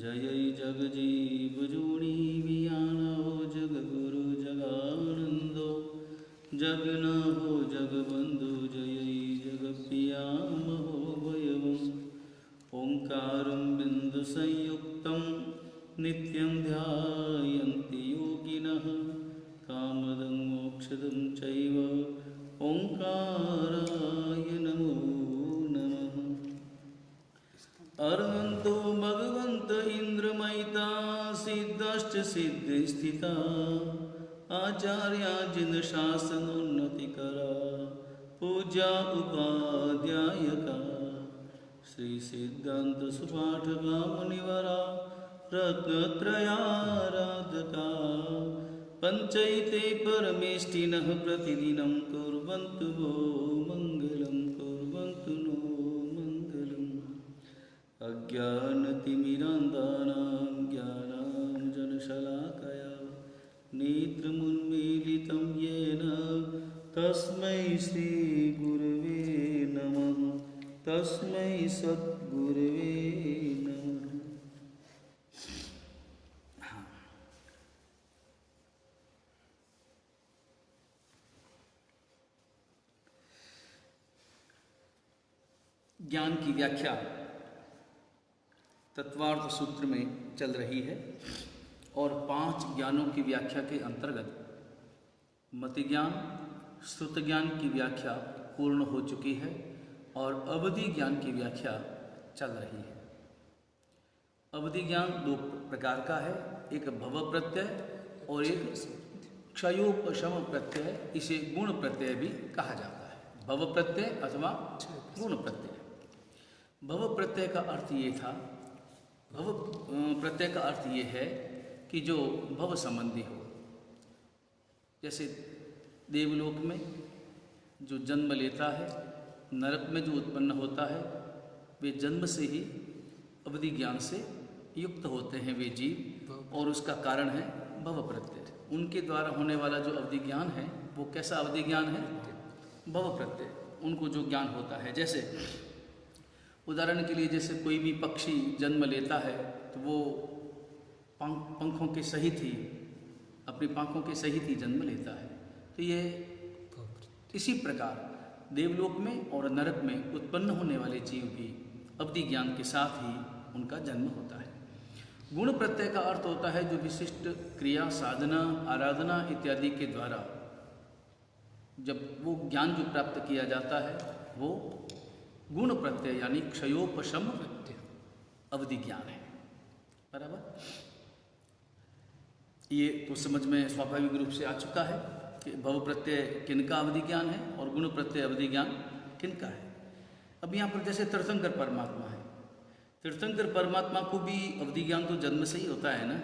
जय जगजीव जोड़ी वियाणो जगगुरु जगानंदो जगना हो जगबंधु जय जगपियामहो भयवम् ओंकारं बिंदु संयुक्तं नित्यं ध्यायन्ति योगिनः कामदं मोक्षदं चैव ओंकाराय नमो नमः। अर्हन्तो भगवन्त इंद्रमयिता सिद्धश्च सिद्धिस्थिता आचार्या जिन शासनोन्नतिकरा पूजा उपाध्यायका श्री सिद्धांत सुपाठका मुनिवरा रत्नत्रयाराधका पंचैते परमेष्टिनः प्रतिदिनं कुर्वन्तु वो मङ्गलं कुर्वन्तु नो मङ्गलम्। अज्ञानतिमिरान्धानां ज्ञानाञ्जनशलाकया नेत्रमुन्मीलितं येन तस्मै श्रीगुरवे नमः तस्मै सद्गुरवे नमः। ज्ञान की व्याख्या तत्वार्थ सूत्र में चल रही है और 5 ज्ञानों की व्याख्या के अंतर्गत मति ज्ञान श्रुत ज्ञान की व्याख्या पूर्ण हो चुकी है और अवधि ज्ञान की व्याख्या चल रही है। अवधि ज्ञान 2 प्रकार का है, एक भव प्रत्यय और एक क्षयोपशम प्रत्यय, इसे गुण प्रत्यय भी कहा जाता है। भव प्रत्यय अथवा गुण प्रत्यय। भव प्रत्यय का अर्थ ये था, भव प्रत्यय का अर्थ ये है कि जो भव संबंधी हो। जैसे देवलोक में जो जन्म लेता है, नरक में जो उत्पन्न होता है, वे जन्म से ही अवधि ज्ञान से युक्त होते हैं वे जीव, और उसका कारण है भव प्रत्यय। उनके द्वारा होने वाला जो अवधि ज्ञान है वो कैसा अवधि ज्ञान है? भव प्रत्यय। उनको जो ज्ञान होता है, जैसे उदाहरण के लिए जैसे कोई भी पक्षी जन्म लेता है तो वो पंखों के सहित ही, अपनी पंखों के सहित ही जन्म लेता है। तो ये इसी प्रकार देवलोक में और नरक में उत्पन्न होने वाले जीव भी अवधि ज्ञान के साथ ही उनका जन्म होता है। गुण प्रत्यय का अर्थ होता है जो विशिष्ट क्रिया, साधना, आराधना इत्यादि के द्वारा जब वो ज्ञान जो प्राप्त किया जाता है वो गुण प्रत्यय यानी क्षयोपशम अवधि ज्ञान है। बराबर? ये तो समझ में स्वाभाविक रूप से आ चुका है कि भव प्रत्यय किनका अवधि ज्ञान है और गुण प्रत्यय अवधि ज्ञान किनका है। अब यहाँ पर जैसे तीर्थंकर परमात्मा है, तीर्थंकर परमात्मा को भी अवधि ज्ञान तो जन्म से ही होता है ना,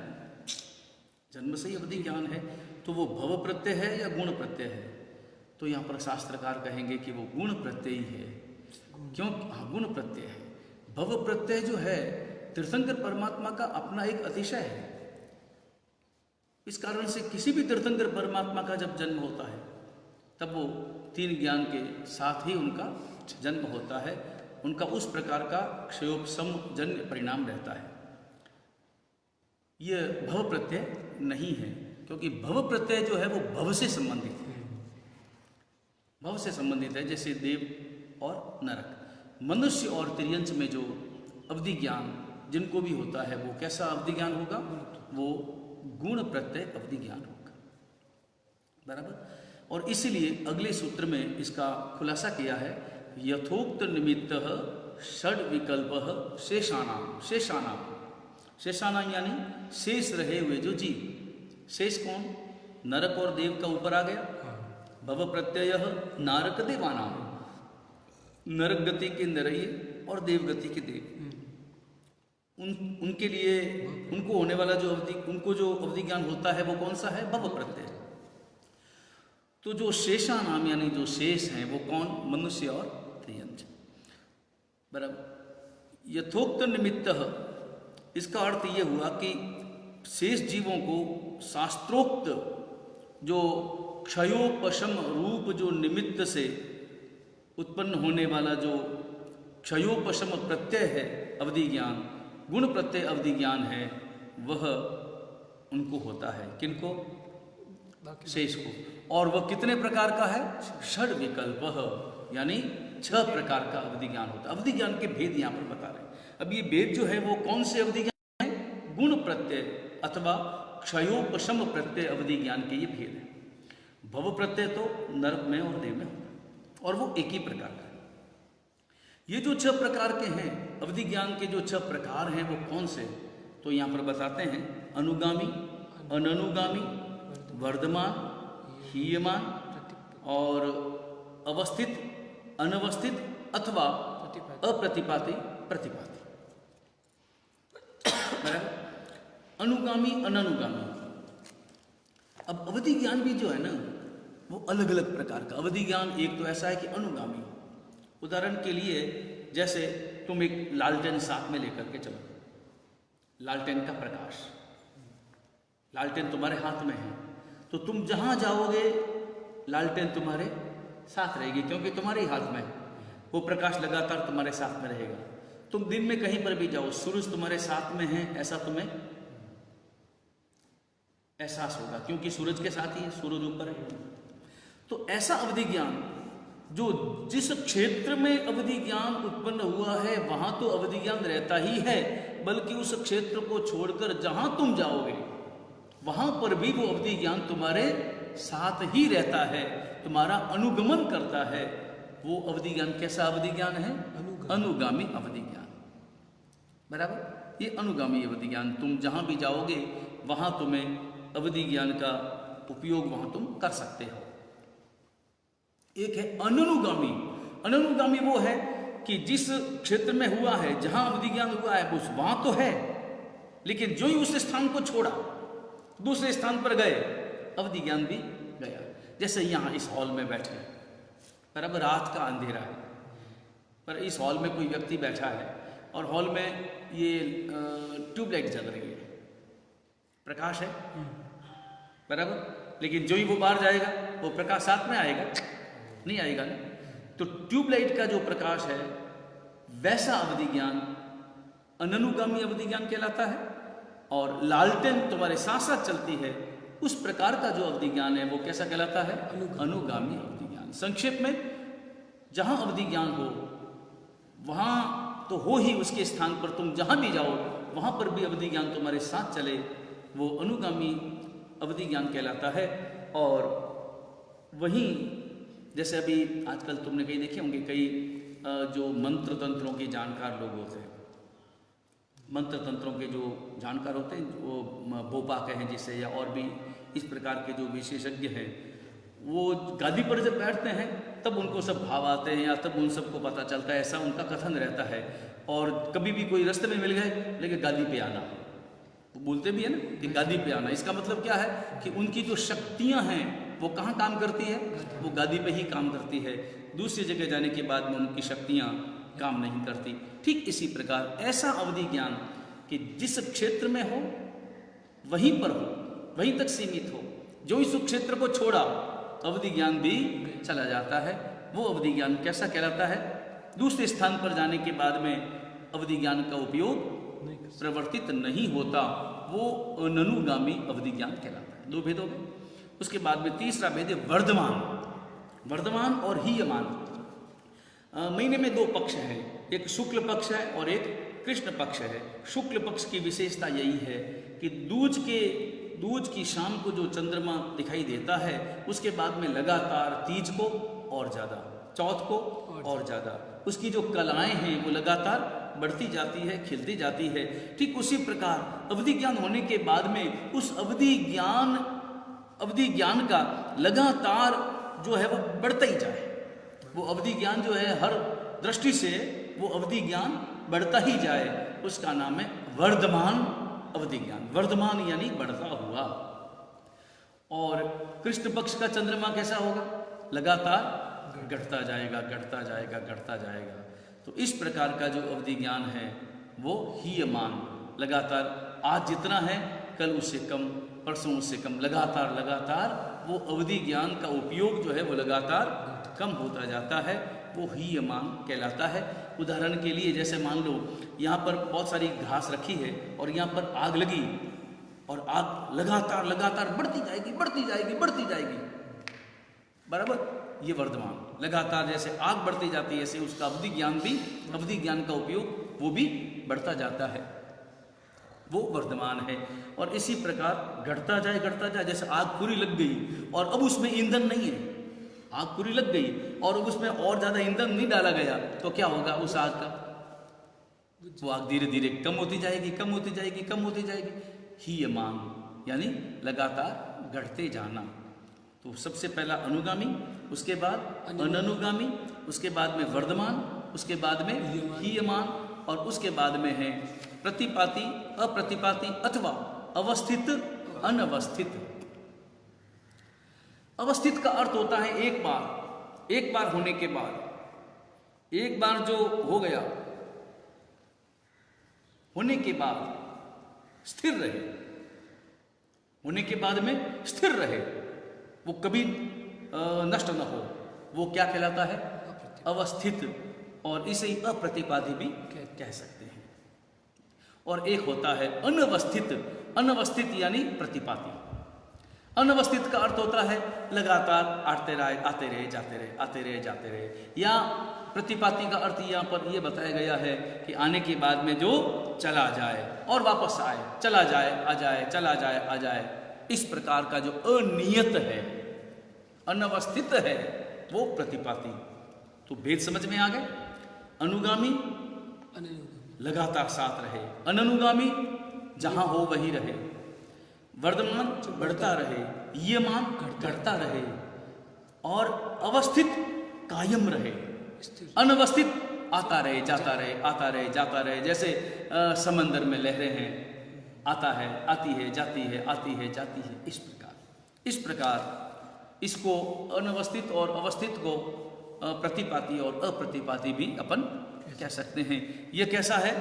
जन्म से ही अवधि ज्ञान है। तो वो भव प्रत्यय है या गुण प्रत्यय है? तो यहाँ पर शास्त्रकार कहेंगे कि वो गुण प्रत्यय ही है। क्यों? हाँ, गुण प्रत्यय है। भव प्रत्यय जो है तीर्थंकर परमात्मा का अपना एक अतिशय है। इस कारण से किसी भी तीर्थंकर परमात्मा का जब जन्म होता है तब वो 3 ज्ञान के साथ ही उनका जन्म होता है। उनका उस प्रकार का क्षयोपशम जन्य परिणाम रहता है। यह भव प्रत्यय नहीं है, क्योंकि भव प्रत्यय जो है वो भव से संबंधित है, भव से संबंधित है। जैसे देव और नरक, मनुष्य और तिर्यंच में जो अवधि ज्ञान जिनको भी होता है वो कैसा अवधि ज्ञान होगा? वो गुण प्रत्यय अवधि ज्ञान होगा। बराबर? और इसलिए अगले सूत्र में इसका खुलासा किया है, यथोक्त निमित्त षड विकल्प शेषाणाम। शेषाणाम, शेषाणाम यानी शेष रहे हुए जो जीव। शेष कौन? नरक और देव का ऊपर आ गया। भव प्रत्यय नारक देवानाम, नरक गति के नरइये और देव गति के देव। उनके लिए उनको होने वाला जो उनको जो अवधि ज्ञान होता है वो कौन सा है? भव प्रत्यय। तो जो शेषा नाम यानी जो शेष हैं वो कौन? मनुष्य और त्रियंच। बराबर? यथोक्त निमित्त, इसका अर्थ ये हुआ कि शेष जीवों को शास्त्रोक्त जो क्षयोपशम रूप जो निमित्त से उत्पन्न होने वाला जो क्षयोपशम प्रत्यय है अवधि ज्ञान, गुण प्रत्यय अवधि ज्ञान है वह उनको होता है, किनको? शेष को। और वह कितने प्रकार का है? षड विकल्प, यानी 6 प्रकार का अवधि ज्ञान होता है। अवधि ज्ञान के भेद यहाँ पर बता रहे हैं। अब ये भेद जो है वो कौन से अवधि ज्ञान है? गुण प्रत्यय अथवा क्षयोपशम प्रत्यय अवधि ज्ञान के ये भेद है। भव प्रत्यय तो नर में और देव में होता है और वो एक ही प्रकार का है। ये जो 6 प्रकार के हैं अवधि ज्ञान के, जो 6 प्रकार हैं वो कौन से? तो यहाँ पर बताते हैं अनुगामी, अननुगामी, वर्धमान, हीयमान और अवस्थित, अनवस्थित अथवा अप्रतिपाती, प्रतिपाती। बराबर? अनुगामी, अननुगामी। अब अवधि ज्ञान भी जो है ना वो अलग अलग प्रकार का अवधि ज्ञान। एक तो ऐसा है कि अनुगामी, उदाहरण के लिए जैसे तुम एक लालटेन साथ में लेकर के चलो, लालटेन का प्रकाश, लालटेन तुम्हारे हाथ में है, तो तुम जहां जाओगे लालटेन तुम्हारे साथ रहेगी, क्योंकि तुम्हारे ही हाथ में है। वो प्रकाश लगातार तुम्हारे साथ में रहेगा। तुम दिन में कहीं पर भी जाओ, सूरज तुम्हारे साथ में है ऐसा तुम्हें एहसास होगा, क्योंकि सूरज के साथ ही है, सूरज ऊपर है। तो ऐसा अवधि ज्ञान जो जिस क्षेत्र में अवधि ज्ञान उत्पन्न हुआ है वहां तो अवधि ज्ञान रहता ही है, बल्कि उस क्षेत्र को छोड़कर जहां तुम जाओगे वहां पर भी वो अवधि ज्ञान तुम्हारे साथ ही रहता है, तुम्हारा अनुगमन करता है। वो अवधि ज्ञान कैसा अवधि ज्ञान है? अनुगामी अवधि ज्ञान। बराबर? ये अनुगामी अवधि ज्ञान, तुम जहां भी जाओगे वहां तुम्हें अवधि ज्ञान का उपयोग वहां तुम कर सकते हो। एक है अननुगामी। अननुगामी वो है कि जिस क्षेत्र में हुआ है, जहां अवधि ज्ञान हुआ है उस वहां तो है, लेकिन जो ही उस स्थान को छोड़ा दूसरे स्थान पर गए अवधि ज्ञान भी गया। जैसे यहां इस हॉल में बैठे, पर अब रात का अंधेरा है, पर इस हॉल में कोई व्यक्ति बैठा है और हॉल में ये ट्यूबलाइट जल रही है, प्रकाश है बराबर, लेकिन जो ही वो बाहर जाएगा वो प्रकाश साथ में आएगा? नहीं आएगा ना। तो ट्यूबलाइट का जो प्रकाश है वैसा अवधि ज्ञान अननुगामी अवधि ज्ञान कहलाता है, और लालटेन तुम्हारे साथ साथ चलती है उस प्रकार का जो अवधि ज्ञान है वो कैसा कहलाता है? अनुगामी अवधि ज्ञान। संक्षेप में जहां अवधि ज्ञान हो वहां तो हो ही, उसके स्थान पर तुम जहां भी जाओ वहां पर भी अवधि ज्ञान तुम्हारे साथ चले, वो अनुगामी अवधि ज्ञान कहलाता है। और वहीं जैसे अभी आजकल तुमने कहीं देखे होंगे, कई जो मंत्र तंत्रों के जानकार लोग होते हैं, मंत्र तंत्रों के जो जानकार होते हैं, वो बोपा कहें जिसे, या और भी इस प्रकार के जो विशेषज्ञ हैं, वो गादी पर जब बैठते हैं तब उनको सब भाव आते हैं या तब उन सबको पता चलता है, ऐसा उनका कथन रहता है। और कभी भी कोई रास्ते में मिल गए लेकिन गादी पे आना, वो बोलते भी है ना कि गादी पे आना। इसका मतलब क्या है कि उनकी जो शक्तियां हैं वो कहाँ काम करती है? वो गादी पे ही काम करती है, दूसरी जगह जाने के बाद में उनकी शक्तियां काम नहीं करती। ठीक इसी प्रकार ऐसा अवधि ज्ञान कि जिस क्षेत्र में हो वहीं पर हो, वहीं तक सीमित हो, जो इस क्षेत्र को छोड़ा अवधि ज्ञान भी चला जाता है, वो अवधि ज्ञान कैसा कहलाता है? दूसरे स्थान पर जाने के बाद में अवधि ज्ञान का उपयोग प्रवर्तित नहीं होता, वो अननुगामी अवधि ज्ञान कहलाता है। 2 भेद हो गए। उसके बाद में तीसरा भेद है वर्धमान। वर्धमान और हीयमान। महीने में 2 पक्ष हैं, एक शुक्ल पक्ष है और एक कृष्ण पक्ष है। शुक्ल पक्ष की विशेषता यही है कि दूज की शाम को जो चंद्रमा दिखाई देता है उसके बाद में लगातार तीज को और ज़्यादा, चौथ को और ज़्यादा, उसकी जो कलाएं हैं वो लगातार बढ़ती जाती है, खिलती जाती है। ठीक उसी प्रकार अवधि ज्ञान होने के बाद में उस अवधि ज्ञान का लगातार जो है वो बढ़ता ही जाए। वो अवधि ज्ञान जो है हर दृष्टि से वो अवधि ज्ञान बढ़ता ही जाए, उसका नाम है वर्धमान अवधि ज्ञान। वर्धमान यानी बढ़ता हुआ। और कृष्ण पक्ष का चंद्रमा कैसा होगा? लगातार घटता जाएगा, घटता जाएगा, घटता जाएगा। तो इस प्रकार का जो अवधि ज्ञान है वो हीयमान, लगातार आज जितना है कल उससे कम, परसों उससे कम, लगातार वो अवधि ज्ञान का उपयोग जो है वो लगातार कम होता जाता है। वो हीयमान कहलाता है। उदाहरण के लिए जैसे मान लो यहाँ पर बहुत सारी घास रखी है और यहाँ पर आग लगी और आग लगातार लगातार बढ़ती जाएगी बढ़ती जाएगी बढ़ती जाएगी, बराबर। ये वर्धमान लगातार जैसे आग बढ़ती जाती है ऐसे उसका अवधि ज्ञान का उपयोग वो भी बढ़ता जाता है, वो वर्धमान है। और इसी प्रकार घटता जाए जैसे आग पूरी लग गई और अब उसमें ईंधन नहीं है, आग पूरी लग गई और उसमें और ज्यादा ईंधन नहीं डाला गया तो क्या होगा उस आग का, वो आग धीरे धीरे कम होती जाएगी कम होती जाएगी कम होती जाएगी। हीयमान यानी लगातार घटते जाना। तो सबसे पहला अनुगामी, उसके बाद अननुगामी, उसके बाद में वर्धमान, उसके बाद में हीयमान और उसके बाद में है प्रतिपाती, अप्रतिपाती अथवा अवस्थित, अनवस्थित। अवस्थित का अर्थ होता है एक बार होने के बाद, एक बार जो हो गया होने के बाद स्थिर रहे, होने के बाद में स्थिर रहे, वो कभी नष्ट न हो, वो क्या कहलाता है, अवस्थित। और इसे अप्रतिपादी भी कह सकते हैं। और एक होता है अनवस्थित, अनवस्थित यानी प्रतिपाती। अनवस्थित का अर्थ होता है लगातार आते रहे जाते रहे। या प्रतिपाती का अर्थ यहाँ पर यह बताया गया है कि आने के बाद में जो चला जाए और वापस आए, चला जाए आ जाए, चला जाए आ जाए, इस प्रकार का जो अनियत है, अनवस्थित है, वो प्रतिपाती। तो भेद समझ में आ गए। अनुगामी लगातार साथ रहे, अननुगामी जहां हो वहीं रहे, वर्धमान बढ़ता रहे, हीयमान घटता रहे और अवस्थित कायम रहे, अनवस्थित आता रहे जाता रहे, आता रहे जाता रहे। जैसे समंदर में लहरें हैं, आता है आती है जाती है, आती है जाती है, इस प्रकार इसको अनवस्थित और अवस्थित को प्रतिपाती और अप्रतिपाती भी अपन कह सकते हैं। ये कैसा है,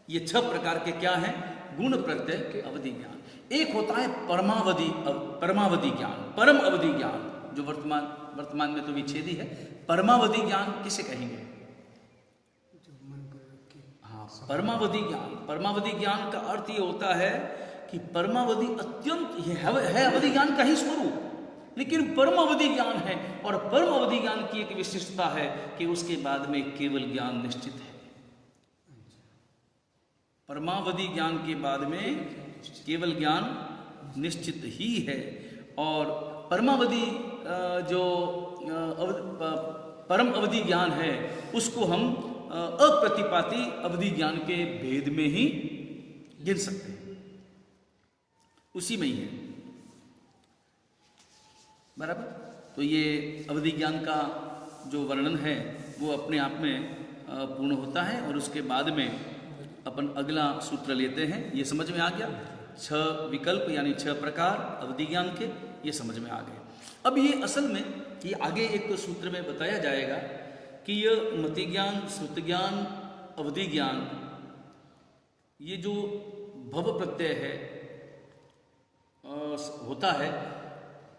ये 6 प्रकार के क्या हैं, गुण प्रत्यय अवधि ज्ञान। एक होता है परमावधि ज्ञान, परम अवधि ज्ञान, जो वर्तमान में तो विच्छेदी है। परमावधि ज्ञान किसे कहेंगे, हाँ परमावधि ज्ञान का अर्थ ये होता है कि परमावधि अत्यंत है अवधि ज्ञान का ही स्वरूप, लेकिन परम अवधि ज्ञान है। और परम अवधि ज्ञान की एक विशिष्टता है कि उसके बाद में केवल ज्ञान निश्चित है। परमावधि ज्ञान के बाद में केवल ज्ञान निश्चित ही है। और परमावधि जो परम अवधि ज्ञान है उसको हम अप्रतिपाती अवधि ज्ञान के भेद में ही गिन सकते हैं, उसी में ही है, बराबर। तो ये अवधि ज्ञान का जो वर्णन है वो अपने आप में पूर्ण होता है। और उसके बाद में अपन अगला सूत्र लेते हैं। ये समझ में आ गया, 6 विकल्प यानी 6 प्रकार अवधि ज्ञान के, ये समझ में आ गए। अब ये असल में ये आगे एक सूत्र में बताया जाएगा कि ये मति ज्ञान, श्रुत ज्ञान, अवधि ज्ञान, ये जो भव प्रत्यय है होता है,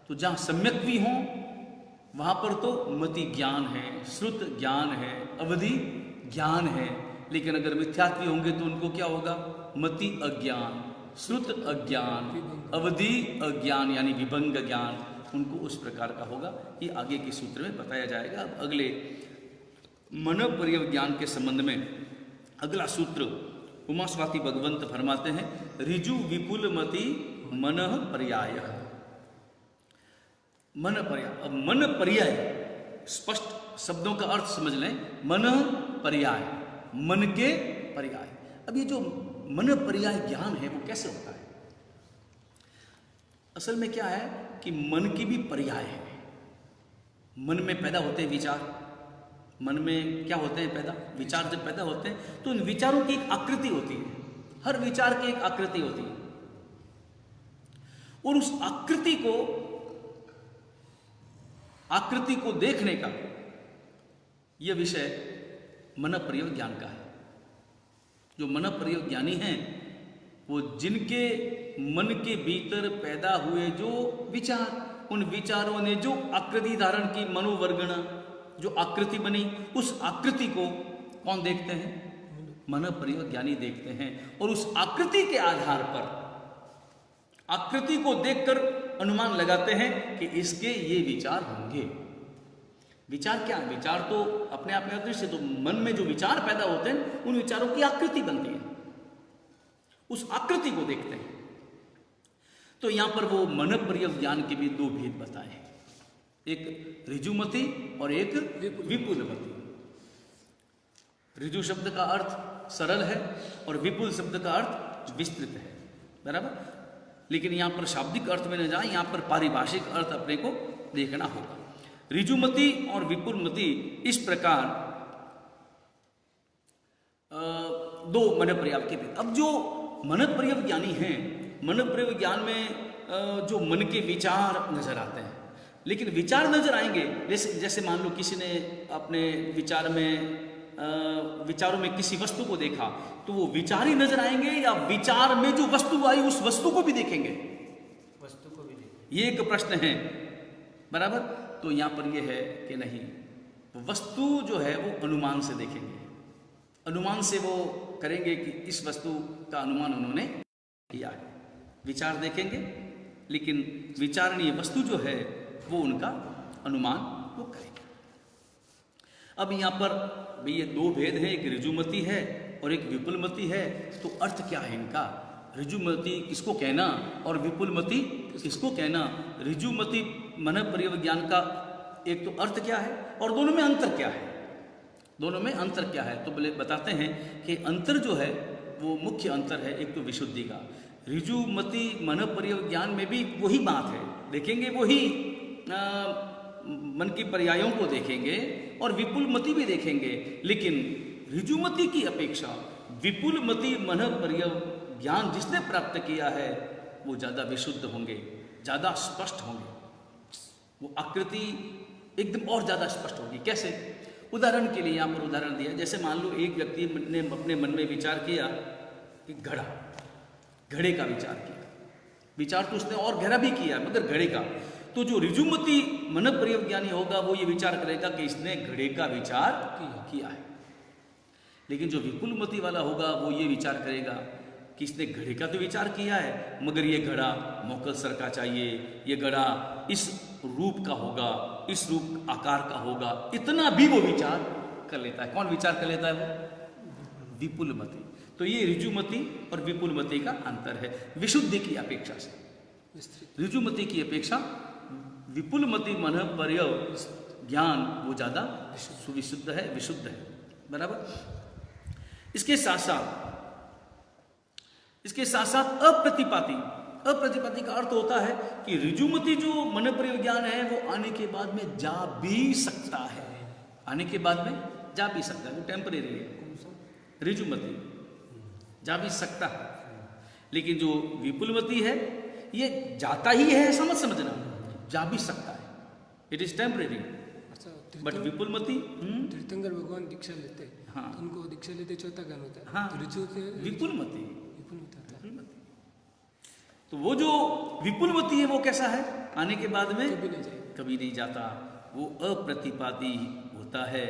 तो जहाँ सम्यक भी हों वहाँ पर तो मति ज्ञान है, श्रुत ज्ञान है, अवधि ज्ञान है। लेकिन अगर मिथ्यात्वी होंगे तो उनको क्या होगा, मति अज्ञान, श्रुत अज्ञान, अवधि अज्ञान यानी विभंग ज्ञान, उनको उस प्रकार का होगा। ये आगे के सूत्र में बताया जाएगा। अब अगले मनोपर्यव ज्ञान के संबंध में अगला सूत्र उमा स्वाति भगवंत फरमाते हैं, ऋजु विपुल मति मनः पर्याय। मन पर्याय, अब मन पर्याय स्पष्ट शब्दों का अर्थ समझ लें। मन पर्याय, मन के पर्याय। अब ये जो मन पर्याय ज्ञान है वो कैसे होता है, असल में क्या है कि मन की भी पर्याय है। मन में पैदा होते हैं विचार, मन में क्या होते हैं पैदा, विचार जब पैदा होते हैं तो उन विचारों की एक आकृति होती है, हर विचार की एक आकृति होती है। और उस आकृति को देखने का यह विषय मन पर्यव ज्ञान का है। जो मन पर्यव ज्ञानी हैं वो जिनके मन के भीतर पैदा हुए जो विचार, उन विचारों ने जो आकृति धारण की, मनोवर्गण जो आकृति बनी, उस आकृति को कौन देखते हैं? मन पर्यव ज्ञानी देखते हैं। और उस आकृति के आधार पर, आकृति को देखकर अनुमान लगाते हैं कि इसके ये विचार होंगे। विचार क्या है? विचार तो अपने आप में अदृश्य, तो मन में जो विचार पैदा होते हैं उन विचारों की आकृति बनती है, उस आकृति को देखते हैं। तो यहां पर वो मन पर्यव ज्ञान के भी दो भेद बताए, एक ऋजुमति और एक विपुलमति। ऋजु शब्द का अर्थ सरल है और विपुल शब्द का अर्थ विस्तृत है, बराबर। लेकिन यहां पर शाब्दिक अर्थ में न जाए, यहां पर पारिभाषिक अर्थ अपने को देखना होगा। ऋजुमति और विपुलमति इस प्रकार दो मन पर्यव के भेद। अब जो मन पर्यव ज्ञानी हैं, मन पर्यव ज्ञान में जो मन के विचार नजर आते हैं, लेकिन विचार नजर आएंगे जैसे मान लो किसी ने अपने विचारों में किसी वस्तु को देखा, तो वो विचार ही नजर आएंगे या विचार में जो वस्तु आई उस वस्तु को भी देखेंगे? वस्तु को भी देखेंगे। ये एक प्रश्न है, बराबर। तो यहां पर ये है कि नहीं, वस्तु जो है वो अनुमान से देखेंगे, अनुमान से वो करेंगे कि इस वस्तु का अनुमान उन्होंने किया है। विचार देखेंगे लेकिन विचारणीय वस्तु जो है वो उनका अनुमान वो करेंगे। अब यहाँ पर भाई ये दो भेद हैं, एक ऋजुमति है और एक विपुलमति है। तो अर्थ क्या है इनका? ऋजुमति किसको कहना और विपुलमति किसको कहना? ऋजुमति मन पर्यव ज्ञान का एक तो अर्थ क्या है और दोनों में अंतर क्या है? दोनों में अंतर क्या है? तो बोले बताते हैं कि अंतर जो है वो मुख्य अंतर है एक तो विशुद्धि का। ऋजुमति मन पर्यव ज्ञान में भी वही बात है, देखेंगे वही मन की पर्यायों को देखेंगे और विपुलमति भी देखेंगे, लेकिन ऋजुमति की अपेक्षा विपुलमति मन पर्यव ज्ञान जिसने प्राप्त किया है वो ज़्यादा विशुद्ध होंगे, ज़्यादा स्पष्ट होंगे, वो आकृति एकदम और ज़्यादा स्पष्ट होगी। कैसे? उदाहरण के लिए यहाँ पर उदाहरण दिया, जैसे मान लो एक व्यक्ति ने अपने मन में विचार किया कि घड़े का विचार किया, विचार तो उसने और गहरा भी किया मगर घड़े का। तो जो ऋजुमति मन पर्यव ज्ञानी होगा वो ये विचार करेगा कि इसने घड़े का विचार किया है, लेकिन जो विपुलमति वाला होगा वो ये विचार करेगा कि इसने घड़े का तो विचार किया है मगर ये घड़ा मोकल सर का चाहिए, ये घड़ा इस रूप का होगा, इस रूप आकार का होगा, इतना भी वो विचार कर लेता है। कौन विचार कर लेता है? वो विपुलमति। तो ये ऋजुमति और विपुलमति का अंतर है विशुद्धि की अपेक्षा से। ऋजुमति की अपेक्षा विपुलमति मन पर्यव ज्ञान वो ज्यादा सुविशुद्ध है, विशुद्ध है, बराबर। इसके साथ साथ अप्रतिपाती का अर्थ होता है कि ऋजुमति जो मन पर्यव ज्ञान है वो आने के बाद में जा भी सकता है, आने के बाद में जा भी सकता है, वो टेम्परेरी है। ऋजुमति जा भी सकता है, लेकिन जो विपुलमति है ये जाता ही है, समझना, जा भी सकता है, इट इज टेम्परेरी। बट विपुलमति तीर्थंकर भगवान दीक्षा लेते हैं, हाँ, उनको दीक्षा लेते चौथा ज्ञान होता है, हाँ, तो ऋजु से विपुलमति। तो वो जो विपुलमति है वो कैसा है? आने के बाद में कभी नहीं जाता, वो अप्रतिपाती होता है।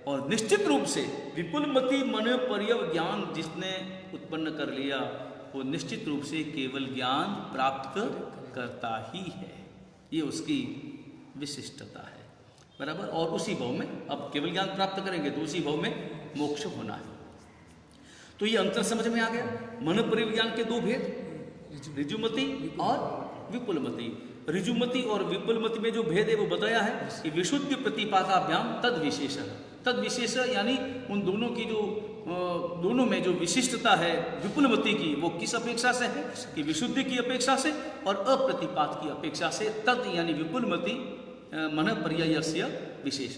और निश्चित रूप से विपुलमति मन पर्यव ज्ञान जिसने उत्पन्न कर लिया वो निश्चित रूप से केवल ज्ञान प्राप्त करता ही है, ये उसकी विशिष्टता है, बराबर। और उसी भाव में, अब केवल ज्ञान प्राप्त करेंगे तो उसी भाव में मोक्ष होना है। तो ये अंतर समझ में आ गया। मन पर्यव ज्ञान के दो भेद, ऋजुमति और विपुलमति। ऋजुमति और विपुलमति में जो भेद है वो बताया है कि विशुद्ध प्रतिपादाभ्याम तद विशेष, तद विशेष यानी उन दोनों की जो दोनों में जो विशिष्टता है विपुलमति की वो किस अपेक्षा से है कि विशुद्धि की अपेक्षा से और अप्रतिपात की अपेक्षा से। तद यानी विपुलमति मन पर्ययस्य विशेष,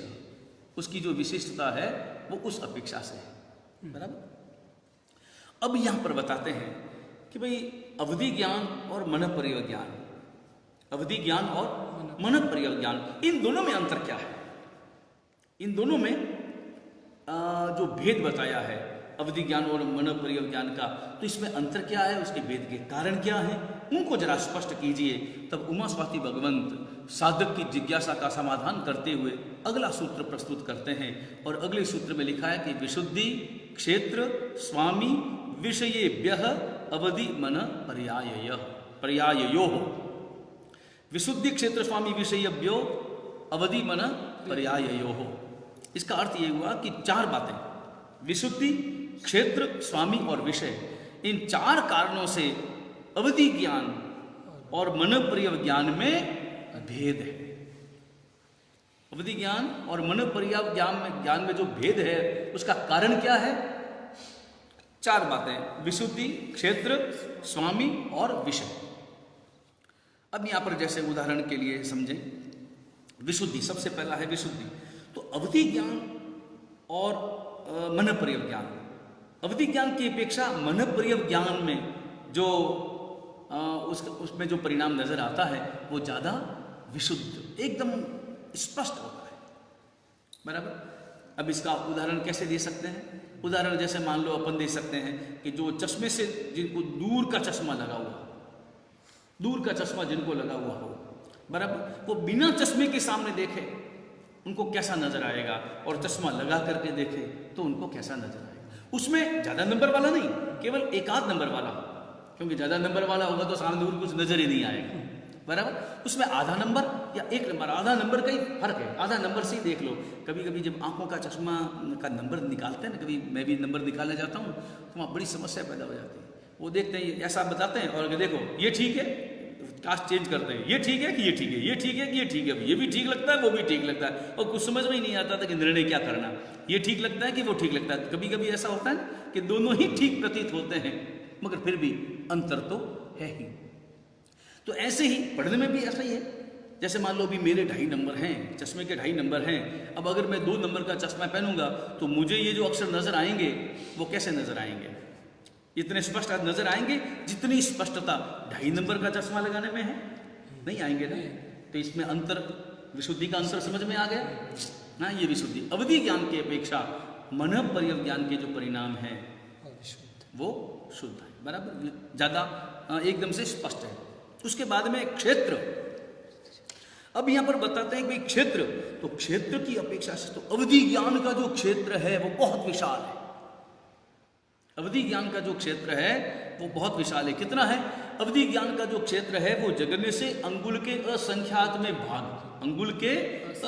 उसकी जो विशिष्टता है वो उस अपेक्षा से है, बराबर। अब यहां पर बताते हैं कि भाई अवधि ज्ञान और मन पर्यव ज्ञान, अवधि ज्ञान और मन पर्यव ज्ञान, इन दोनों में अंतर क्या है? इन दोनों में जो भेद बताया है अवधि ज्ञान और मन पर्यव ज्ञान का, तो इसमें अंतर क्या है, उसके भेद के कारण क्या है, उनको जरा स्पष्ट कीजिए। तब उमा स्वाति भगवंत साधक की जिज्ञासा का समाधान करते हुए अगला सूत्र प्रस्तुत करते हैं और अगले सूत्र में लिखा है कि विशुद्धि क्षेत्र स्वामी विषयेभ्यः अवधि मन पर्याययोः। विशुद्धि क्षेत्र स्वामी विषयेभ्यो अवधि मन पर्याययोः। इसका अर्थ ये हुआ कि चार बातें, विशुद्धि क्षेत्र स्वामी और विषय, इन चार कारणों से अवधि ज्ञान और मनोपर्य ज्ञान में भेद है। अवधि ज्ञान और मनोपर्य ज्ञान में जो भेद है उसका कारण क्या है? चार बातें, विशुद्धि क्षेत्र स्वामी और विषय। अब यहां पर जैसे उदाहरण के लिए समझें, विशुद्धि सबसे पहला है विशुद्धि। तो अवधि ज्ञान और मनोपर्य ज्ञान, अवधि ज्ञान की अपेक्षा मनोपर्य ज्ञान में जो उसमें जो परिणाम नजर आता है वो ज्यादा विशुद्ध, एकदम स्पष्ट होता है। बराबर। अब इसका उदाहरण कैसे दे सकते हैं? उदाहरण जैसे मान लो अपन दे सकते हैं कि जो चश्मे से जिनको दूर का चश्मा लगा हुआ, दूर का चश्मा जिनको लगा हुआ हो, बराबर, वो बिना चश्मे के सामने देखे उनको कैसा नजर आएगा, और चश्मा लगा करके देखे तो उनको कैसा नजर आएगा। उसमें ज्यादा नंबर वाला नहीं, केवल एक आध नंबर वाला, क्योंकि ज्यादा नंबर वाला होगा तो सामने दूर कुछ नजर ही नहीं आएगा। बराबर। उसमें आधा नंबर या एक नंबर, आधा नंबर का ही फर्क है, आधा नंबर से ही देख लो। कभी कभी जब आंखों का चश्मा का नंबर निकालते हैं ना, कभी मैं भी नंबर निकालने जाता हूँ तो वहाँ बड़ी समस्या पैदा हो जाती है। वो देखते हैं ऐसा बताते हैं और देखो ये ठीक है, कास्ट चेंज करते हैं, ये ठीक है कि ये ठीक है, ये ठीक है कि ये ठीक है, ये भी ठीक लगता है वो भी ठीक लगता है, और कुछ समझ में ही नहीं आता था कि निर्णय क्या करना, ये ठीक लगता है कि वो ठीक लगता है। कभी कभी ऐसा होता है कि दोनों ही ठीक प्रतीत होते हैं मगर फिर भी अंतर तो है ही। तो ऐसे ही पढ़ने में भी ऐसा ही है। जैसे मान लो भी मेरे 2.5 नंबर हैं, चश्मे के 2.5 नंबर हैं। अब अगर मैं 2 नंबर का चश्मा पहनूंगा तो मुझे ये जो अक्षर नजर आएंगे वो कैसे नजर आएंगे? इतने स्पष्ट नजर आएंगे जितनी स्पष्टता 2.5 नंबर का चश्मा लगाने में है, नहीं आएंगे ना। तो इसमें अंतर, विशुद्धि का अंतर समझ में आ गया ना। ये विशुद्धि अवधि ज्ञान की अपेक्षा मनोपर्य ज्ञान के जो परिणाम है वो शुद्ध है, बराबर, ज्यादा एकदम से स्पष्ट है। उसके बाद में क्षेत्र, अब यहां पर बताते हैं कि क्षेत्र, तो क्षेत्र की अपेक्षा से तो अवधि ज्ञान का जो क्षेत्र है वो बहुत विशाल है। अवधि ज्ञान का जो क्षेत्र है वो बहुत विशाल है। कितना है? अवधि ज्ञान का जो क्षेत्र है वो जगने से अंगुल के असंख्यात में भाग, अंगुल के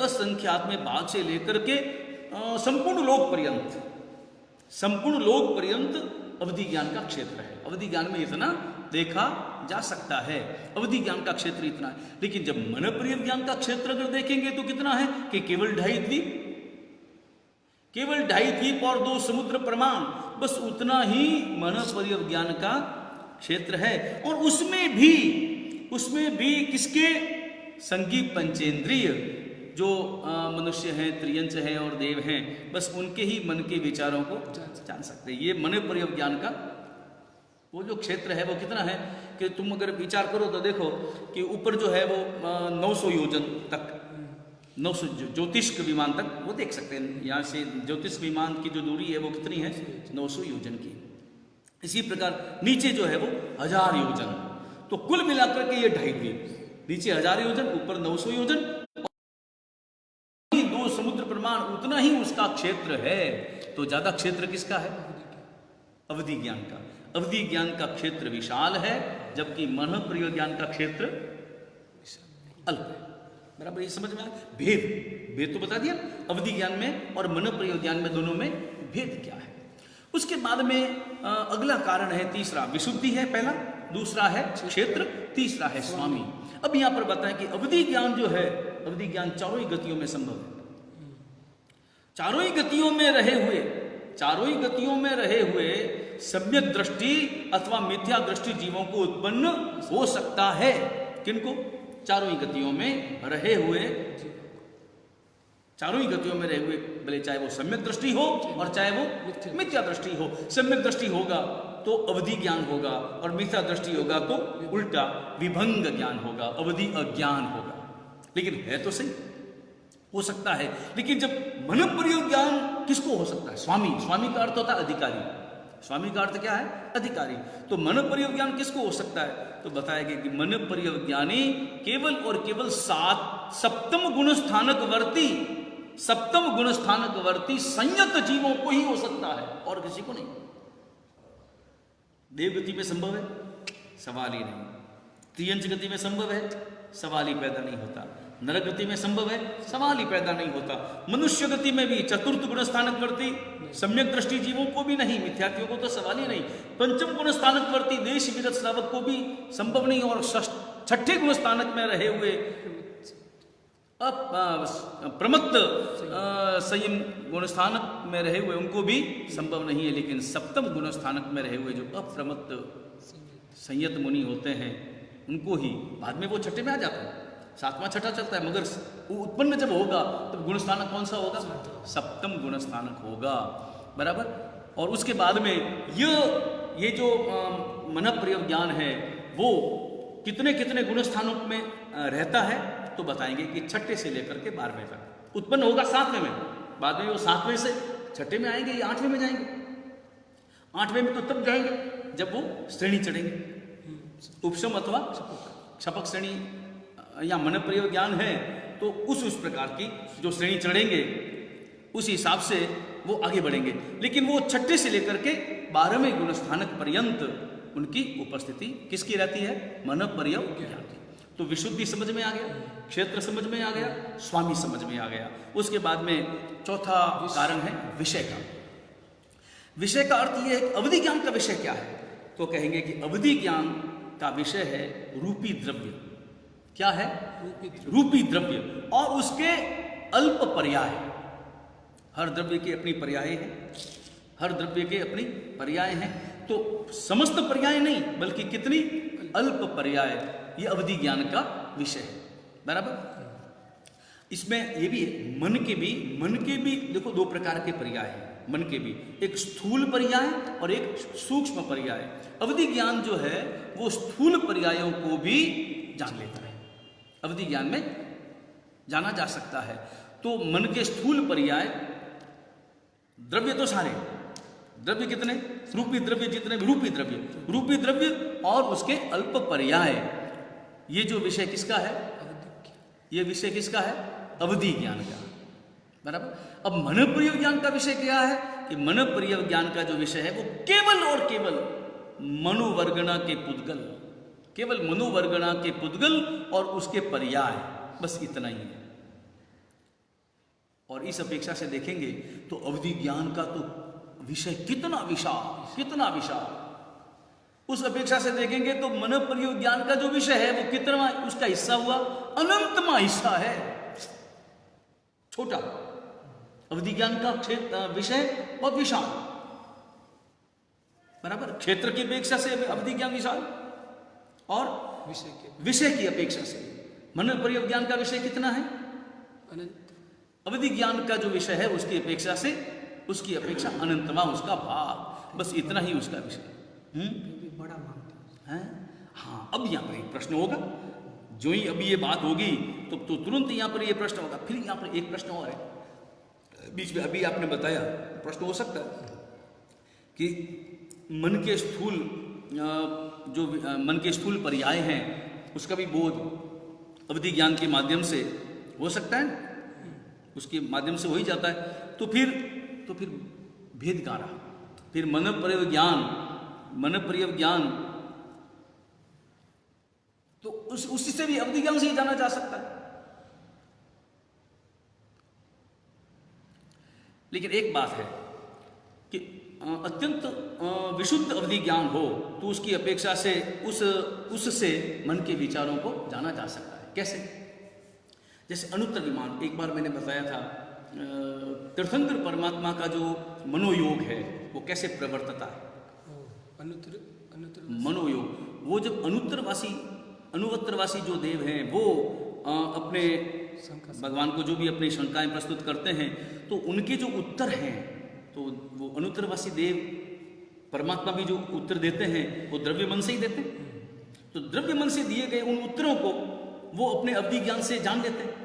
असंख्यात में भाग से लेकर के संपूर्ण लोक पर्यंत, संपूर्ण लोक पर्यंत अवधि ज्ञान का क्षेत्र है। अवधि ज्ञान में इतना देखा जा सकता है, अवधि ज्ञान का क्षेत्र इतना है। लेकिन जब मनोपर्य ज्ञान का क्षेत्र अगर देखेंगे तो कितना है कि केवल 2.5 द्वीप, केवल 2.5 द्वीप और 2 समुद्र प्रमाण, बस उतना ही मनोपर्य ज्ञान का क्षेत्र है। और उसमें भी किसके? संगीत पंचेंद्रिय जो मनुष्य हैं, त्रियंच हैं और देव हैं, बस उनके ही मन के विचारों को जान सकते हैं। ये मनोपर्य ज्ञान का वो जो क्षेत्र है वो कितना है कि तुम अगर विचार करो तो देखो कि ऊपर जो है वो 900 योजन तक, 900 ज्योतिष विमान तक वो देख सकते हैं। यहाँ से ज्योतिष विमान की जो दूरी है वो कितनी है? 900 योजन की। इसी प्रकार नीचे जो है वो 1000 योजन। तो कुल मिलाकर के ये 2.5 द्वीप, नीचे 1000 योजन, ऊपर 900 योजन, 2 समुद्र प्रमाण, उतना ही उसका क्षेत्र है। तो ज्यादा क्षेत्र किसका है? अवधि ज्ञान का। अवधि ज्ञान का क्षेत्र विशाल है जबकि मनोपर्य ज्ञान का क्षेत्र अल्प है। बराबर, ये समझ में आया? भेद तो बता दिया अवधि ज्ञान में और मनोपर्य ज्ञान में, दोनों में भेद क्या है। उसके बाद में अगला कारण है तीसरा, विशुद्धि है पहला, दूसरा है क्षेत्र, तीसरा है स्वामी। अब यहां पर बताएं कि अवधि ज्ञान जो है, अवधि ज्ञान चारों ही गतियों में संभव है। चारों ही गतियों में रहे हुए सम्यक दृष्टि अथवा मिथ्या दृष्टि जीवों को उत्पन्न हो सकता है। किनको? चारों ही गतियों में रहे हुए, भले चाहे वो सम्यक दृष्टि हो और चाहे वो मिथ्या दृष्टि हो। सम्यक दृष्टि होगा तो अवधि ज्ञान होगा और मिथ्या दृष्टि होगा तो उल्टा विभंग ज्ञान होगा, अवधि अज्ञान होगा। लेकिन है तो सही, हो सकता है। लेकिन जब मनोपर्य ज्ञान किसको हो सकता है? स्वामी का अर्थ होता है अधिकारी। स्वामी का अर्थ क्या है? अधिकारी। तो मनोपर्य ज्ञान किसको हो सकता है? तो बताया गया कि मनोपर्य ज्ञानी केवल और केवल 7 सप्तम गुण स्थानक वर्ती सप्तम गुण स्थानकवर्ती संयत जीवों को ही हो सकता है और किसी को नहीं। देवगति में संभव है, सवाल ही नहीं। त्रियंच गति में संभव है, सवाल ही पैदा नहीं होता। नरक गति में संभव है, सवाल ही पैदा नहीं होता। मनुष्य गति में भी चतुर्थ गुण स्थानकवर्ती सम्यक दृष्टि जीवों को भी नहीं, मिथ्यात्वियों को तो सवाल ही नहीं। पंचम गुण स्थानकवर्ती देश विरत श्रावक को भी संभव नहीं, और छठे गुण स्थानक में रहे हुए प्रमत्त संयम गुण स्थानक में रहे हुए उनको भी संभव नहीं है। लेकिन सप्तम गुण स्थानक में रहे हुए जो अप्रमत्त संयत मुनि होते हैं उनको ही, बाद में वो छठे में आ जाते हैं, सातवां छठा चलता है, मगर वो उत्पन्न जब होगा तब गुण स्थानक कौन सा होगा? सप्तम गुण स्थानक होगा, बराबर। और उसके बाद में ये जो मन प्रयोग ज्ञान है वो कितने कितने गुण स्थानों में रहता है, तो बताएंगे कि छठे से लेकर के 12वें तक उत्पन्न होगा 7वें में, बाद में वो 7वें से छठे में आएंगे या 8वें में जाएंगे। 8वें में तो तब जाएंगे जब वो श्रेणी चढ़ेंगे, उपशम अथवा क्षपक श्रेणी या मन प्रयोग ज्ञान है, तो उस प्रकार की जो श्रेणी चढ़ेंगे उस हिसाब से वो आगे बढ़ेंगे। लेकिन वो छठे से लेकर के 12वें गुण स्थानक पर्यंत उनकी उपस्थिति किसकी रहती है? मन प्रयोग ज्ञान की। तो विशुद्धि समझ में आ गया, क्षेत्र समझ में आ गया, स्वामी समझ में आ गया। उसके बाद में चौथा कारण है विषय का। विषय का अर्थ यह है, अवधि ज्ञान का विषय क्या है? तो कहेंगे कि अवधि ज्ञान का विषय है रूपी द्रव्य। क्या है? रूपी द्रव्य, और उसके अल्प पर्याय। हर द्रव्य के अपनी पर्याय है, हर द्रव्य के अपनी पर्याय हैं। तो समस्त पर्याय नहीं, बल्कि कितनी अल्प पर्याय, ये अवधि ज्ञान का विषय है, बराबर। इसमें ये भी है, मन के भी देखो 2 प्रकार के पर्याय हैं। मन के भी एक स्थूल पर्याय और एक सूक्ष्म पर्याय। अवधि ज्ञान जो है वो स्थूल पर्यायों को भी जान लेता है, अवधि ज्ञान में जाना जा सकता है। तो मन के स्थूल पर्याय, द्रव्य तो सारे, द्रव्य कितने? रूपी द्रव्य जितने भी, रूपी द्रव्य और उसके अल्प पर्याय, ये जो विषय किसका है? ये विषय किसका है? अवधि ज्ञान का, बराबर। अब मन प्रयोग ज्ञान का विषय क्या है? कि मन प्रयोग ज्ञान का जो विषय है वो केवल और केवल मनोवर्गणा के पुद्गल, केवल मनोवर्गणा के पुद्गल और उसके पर्याय, बस इतना ही है। और इस अपेक्षा से देखेंगे तो अवधि ज्ञान का तो विषय कितना विशाल। उस अपेक्षा से देखेंगे तो मन प्रयोग ज्ञान का जो विषय है वो कितना उसका हिस्सा हुआ? अनंतमा हिस्सा है, छोटा। अवधि ज्ञान का विषय बहुत विशाल, बराबर। क्षेत्र की अपेक्षा से अवधि ज्ञान विशाल, और विषय की अपेक्षा से मन प्रयोग ज्ञान का विषय कितना है? अनंत। अवधि ज्ञान का जो विषय है उसकी अपेक्षा अनंतमा उसका भाग, बस इतना ही उसका विषय। बड़ा मानते हैं। हाँ, अब यहाँ पर एक प्रश्न होगा, जो ही अभी ये बात होगी तो तुरंत यहाँ पर ये प्रश्न होगा। फिर यहाँ पर एक प्रश्न और है बीच में, अभी आपने बताया, प्रश्न हो सकता है कि मन के स्थूल जो मन के स्थूल पर्याय हैं उसका भी बोध अवधि ज्ञान के माध्यम से हो सकता है, उसके माध्यम से हो ही जाता है। तो फिर भेद कहाँ रहा? फिर मन प्रयोग ज्ञान तो उसी से भी अवधि ज्ञान से ही जाना जा सकता है। लेकिन एक बात है कि अत्यंत विशुद्ध अवधि ज्ञान हो तो उसकी अपेक्षा से उससे मन के विचारों को जाना जा सकता है। कैसे? जैसे अनुत्तर विमान, एक बार मैंने बताया था, तीर्थंकर परमात्मा का जो मनोयोग है वो कैसे प्रवर्तता है? मनोयोग, वो जब अनुत्तरवासी जो देव हैं वो अपने भगवान को जो भी अपनी शंकाएं प्रस्तुत करते हैं तो उनके जो उत्तर हैं, तो वो अनुत्तरवासी देव परमात्मा भी जो उत्तर देते हैं वो द्रव्य मन से ही देते हैं। तो द्रव्य मन से दिए गए उन उत्तरों को वो अपने अवधि ज्ञान से जान लेते हैं।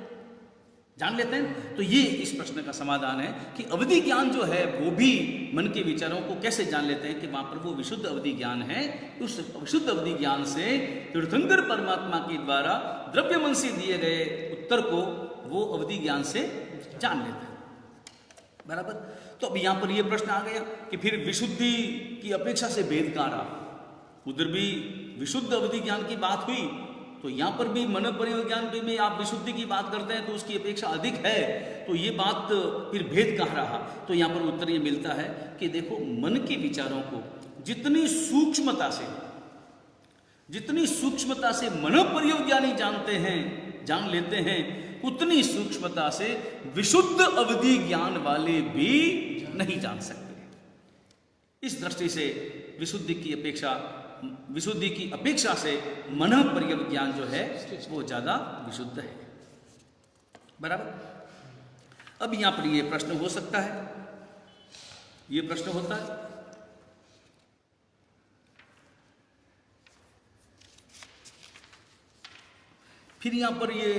तो ये इस प्रश्न का समाधान है कि अवधि ज्ञान जो है वो भी मन के विचारों को कैसे जान लेते हैं कि वहां पर वो विशुद्ध अवधि ज्ञान है। उस विशुद्ध अवधि ज्ञान से तीर्थंकर परमात्मा के द्वारा द्रव्य मन से दिए गए उत्तर को वो अवधि ज्ञान से जान लेते हैं। बराबर। तो अब यहाँ पर ये प्रश्न आ गया कि फिर विशुद्धि की अपेक्षा से भेद कहाँ रहा? उधर भी विशुद्ध अवधि ज्ञान की बात हुई, तो यहाँ पर भी मन परिज्ञान में आप विशुद्धि की बात करते हैं तो उसकी अपेक्षा अधिक है, तो ये बात फिर भेद कहाँ रहा? तो यहाँ पर उत्तर ये मिलता है कि देखो, मन के विचारों को जितनी सूक्ष्मता से मन परिज्ञानी जान लेते हैं, उतनी सूक्ष्मता से विशुद्ध अवधि ज्ञान वाले भी नहीं जान सकते। इस दृष्टि से विशुद्धि की अपेक्षा से मन परिज्ञान जो है वो ज्यादा विशुद्ध है। बराबर। अब यहां पर ये प्रश्न हो सकता है, ये प्रश्न होता है फिर यहां पर ये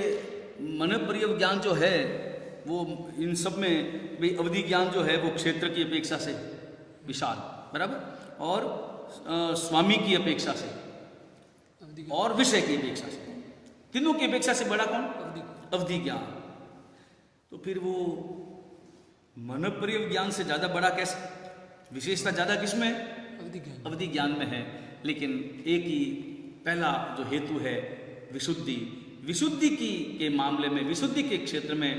मन परिज्ञान जो है वो इन सब में भी अवधि ज्ञान जो है वो क्षेत्र की अपेक्षा से विशाल, बराबर, और स्वामी की अपेक्षा से और विषय की अपेक्षा से, तीनों की अपेक्षा से बड़ा कौन? अवधि ज्ञान। तो फिर वो मन परिज्ञान से ज्यादा बड़ा कैसे? विशेषता ज्यादा किसमें है? अवधि ज्ञान में है। लेकिन एक ही पहला जो हेतु है विशुद्धि के मामले में, विशुद्धि के क्षेत्र में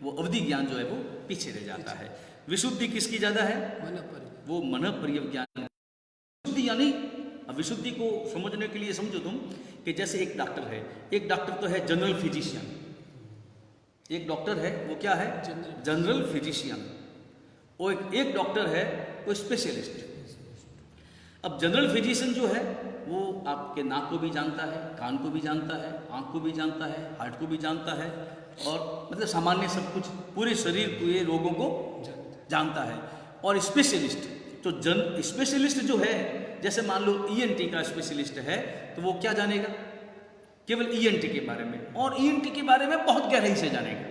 वो अवधि ज्ञान जो है वो पीछे रह जाता है। विशुद्धि किसकी ज्यादा है? वो मन परिज्ञान। विशुद्धि यानी, अब विशुद्धि को समझने के लिए समझो तुम कि जैसे एक डॉक्टर है, एक डॉक्टर तो है जनरल फिजिशियन, एक डॉक्टर है वो क्या है? General physician. और एक डॉक्टर है वो स्पेशलिस्ट। अब जनरल फिजिशियन जो है वो आपके नाक को भी जानता है, कान को भी जानता है, आंख को भी जानता है, हार्ट को भी जानता है, और मतलब सामान्य सब कुछ पूरे शरीर के रोगों को जानता है। और स्पेशलिस्ट स्पेशलिस्ट जो है, जैसे मान लो ईएनटी का स्पेशलिस्ट है तो वो क्या जानेगा? केवल ईएनटी के बारे में, और ईएनटी के बारे में बहुत गहराई से जानेगा,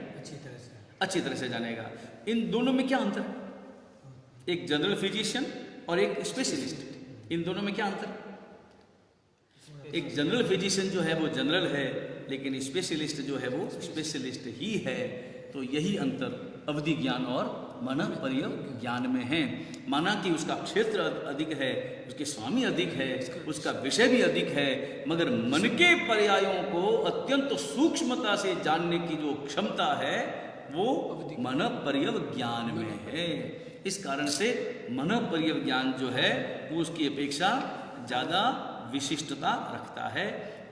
अच्छी तरह से जानेगा। इन दोनों में क्या अंतर है? एक जनरल फिजिशियन और एक स्पेशलिस्ट, इन दोनों में क्या अंतर है? एक जनरल फिजिशियन जो है वो जनरल है, लेकिन स्पेशलिस्ट जो है वो स्पेशलिस्ट ही है। तो यही अंतर अवधि ज्ञान और मन परिज्ञान में है। माना कि उसका क्षेत्र अधिक है, उसके स्वामी अधिक है, उसका विषय भी अधिक है, मगर मन के पर्यायों को अत्यंत सूक्ष्मता से जानने की जो क्षमता है वो मन परिज्ञान में है। इस कारण से मन परिज्ञान जो है वो उसकी अपेक्षा ज्यादा विशिष्टता रखता है।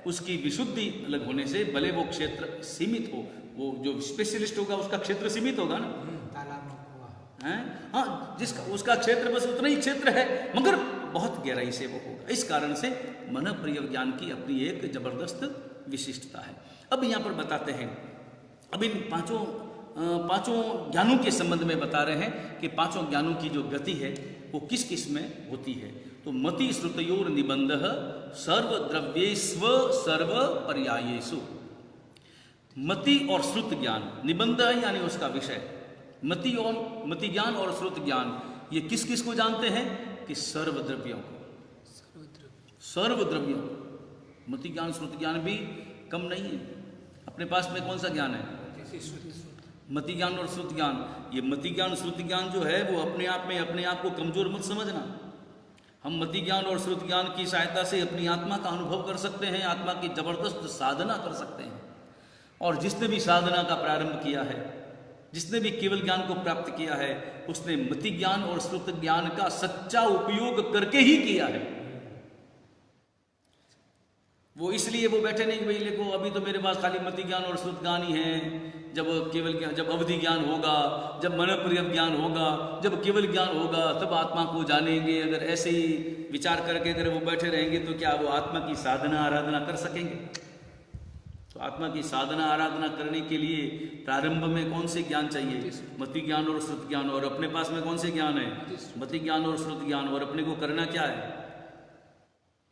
उसकी विशुद्धि अलग होने से भले वो क्षेत्र सीमित हो, वो जो स्पेशलिस्ट होगा उसका क्षेत्र सीमित होगा ना, हाँ, जिसका उसका क्षेत्र बस उतना ही क्षेत्र है, मगर बहुत गहराई से वो होगा। इस कारण से मन परिज्ञान की अपनी एक जबरदस्त विशिष्टता है। अब यहाँ पर बताते हैं, अब इन पांचों ज्ञानों के संबंध में बता रहे हैं कि पांचों ज्ञानों की जो गति है वो किस किस में होती है। तो मति श्रुतयोर निबंधः सर्वद्रव्येष्व सर्व पर्यायेषु। मति और श्रुत ज्ञान, निबंध यानी उसका विषय, मति ज्ञान और श्रुत ज्ञान ये किस किस को जानते हैं? कि सर्वद्रव्यों को, सर्वद्रव्यों। मति ज्ञान श्रुत ज्ञान भी कम नहीं है। अपने पास में कौन सा ज्ञान है? मति ज्ञान और श्रुत ज्ञान। ये मति ज्ञान श्रुत ज्ञान जो है वो अपने आप में अपने आप को कमजोर मत समझना। हम मति ज्ञान और श्रुत ज्ञान की सहायता से अपनी आत्मा का अनुभव कर सकते हैं, आत्मा की जबरदस्त साधना कर सकते हैं। और जिसने भी साधना का प्रारंभ किया है, जिसने भी केवल ज्ञान को प्राप्त किया है, उसने मति ज्ञान और श्रुत ज्ञान का सच्चा उपयोग करके ही किया है। वो इसलिए वो बैठे नहीं कि भाई देखो अभी तो मेरे पास खाली मति ज्ञान और श्रुत ज्ञान ही है, जब केवल ज्ञान, जब अवधि ज्ञान होगा, जब मन परिज्ञान होगा, जब केवल ज्ञान होगा तब आत्मा को जानेंगे। अगर ऐसे ही विचार करके अगर वो बैठे रहेंगे तो क्या वो आत्मा की साधना आराधना कर सकेंगे? तो आत्मा की साधना आराधना करने के लिए प्रारंभ में कौन से ज्ञान चाहिए? मति ज्ञान और श्रुत ज्ञान। और अपने पास में कौन से ज्ञान है? मति ज्ञान और श्रुत ज्ञान। और अपने को करना क्या है?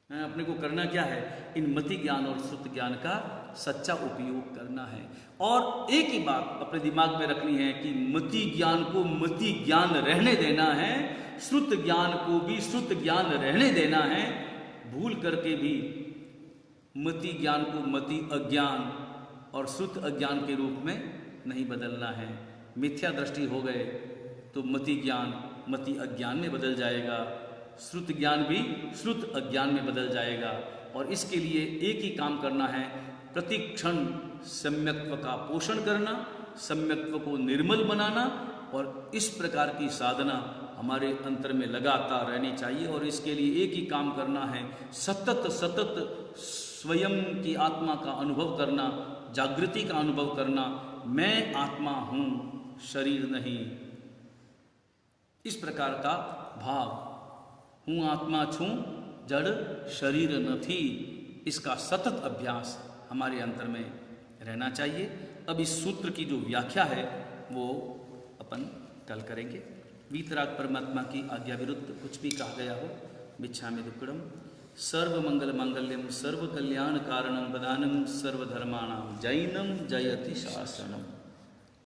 अपने को करना क्या है? इन मति ज्ञान और श्रुत ज्ञान का सच्चा उपयोग करना है। और एक ही बात अपने दिमाग में रखनी है कि मति ज्ञान को मति ज्ञान रहने देना है, श्रुत ज्ञान को भी श्रुत ज्ञान रहने देना है। भूल करके भी मति ज्ञान को मति अज्ञान और श्रुत अज्ञान के रूप में नहीं बदलना है। मिथ्या दृष्टि हो गए तो मति ज्ञान मति अज्ञान में बदल जाएगा, श्रुत ज्ञान भी श्रुत अज्ञान में बदल जाएगा। और इसके लिए एक ही काम करना है, प्रति क्षण सम्यक्त्व का पोषण करना, सम्यक्त्व को निर्मल बनाना, और इस प्रकार की साधना हमारे अंतर में लगातार रहनी चाहिए। और इसके लिए एक ही काम करना है, सतत सतत स्वयं की आत्मा का अनुभव करना, जागृति का अनुभव करना। मैं आत्मा हूँ, शरीर नहीं। इस प्रकार का भाव, हूँ आत्मा छूं जड़ शरीर न थी, इसका सतत अभ्यास हमारे अंतर में रहना चाहिए। अब इस सूत्र की जो व्याख्या है वो अपन कल करेंगे। वीतराग परमात्मा की आज्ञा विरुद्ध कुछ भी कहा गया हो, मिच्छामि दुक्कडम। सर्वमंगल मांगल्यम सर्व कल्याण कारणम वदानम सर्वधर्माणां जैनम जयति शासनम।